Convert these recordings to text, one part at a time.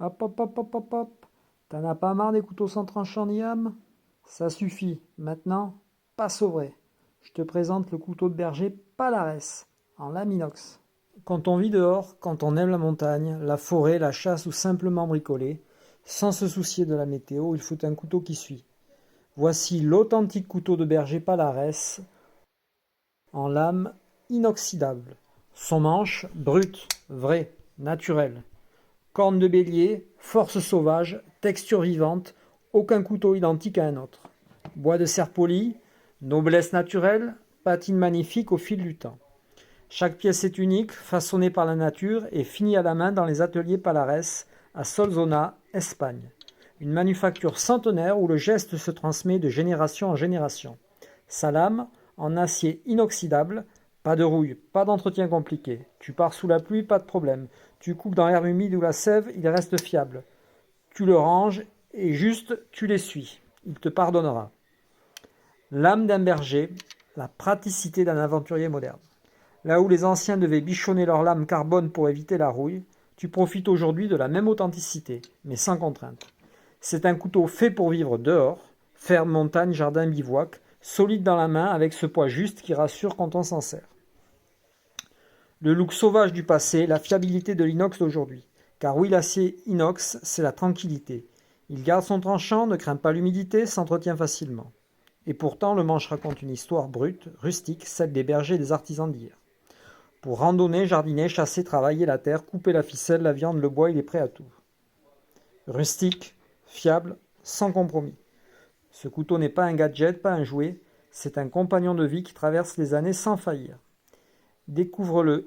Hop, hop, hop, hop, hop, hop. T'en as pas marre des couteaux sans tranchant ni lame? Ça suffit. Maintenant, passe au vrai. Je te présente le couteau de berger Palares, en lame inox. Quand on vit dehors, quand on aime la montagne, la forêt, la chasse ou simplement bricoler, sans se soucier de la météo, il faut un couteau qui suit. Voici l'authentique couteau de berger Palares en lame inoxydable. Son manche, brute, vrai, naturel. Corne de bélier, force sauvage, texture vivante, aucun couteau identique à un autre. Bois de serre poli, noblesse naturelle, patine magnifique au fil du temps. Chaque pièce est unique, façonnée par la nature et finie à la main dans les ateliers Palares à Solsona, Espagne. Une manufacture centenaire où le geste se transmet de génération en génération. Sa lame, en acier inoxydable, pas de rouille, pas d'entretien compliqué. Tu pars sous la pluie, pas de problème. Tu coupes dans l'herbe humide ou la sève, il reste fiable. Tu le ranges et juste tu l'essuies. Il te pardonnera. L'âme d'un berger, la praticité d'un aventurier moderne. Là où les anciens devaient bichonner leur lame carbone pour éviter la rouille, tu profites aujourd'hui de la même authenticité, mais sans contrainte. C'est un couteau fait pour vivre dehors, ferme, montagne, jardin, bivouac, solide dans la main avec ce poids juste qui rassure quand on s'en sert. Le look sauvage du passé, la fiabilité de l'inox d'aujourd'hui. Car oui, l'acier inox, c'est la tranquillité. Il garde son tranchant, ne craint pas l'humidité, s'entretient facilement. Et pourtant, le manche raconte une histoire brute, rustique, celle des bergers et des artisans d'hier. Pour randonner, jardiner, chasser, travailler la terre, couper la ficelle, la viande, le bois, il est prêt à tout. Rustique, fiable, sans compromis. Ce couteau n'est pas un gadget, pas un jouet, c'est un compagnon de vie qui traverse les années sans faillir. Découvre-le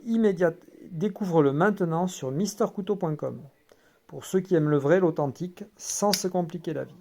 maintenant sur mistercouteau.com. Pour ceux qui aiment le vrai, l'authentique, sans se compliquer la vie.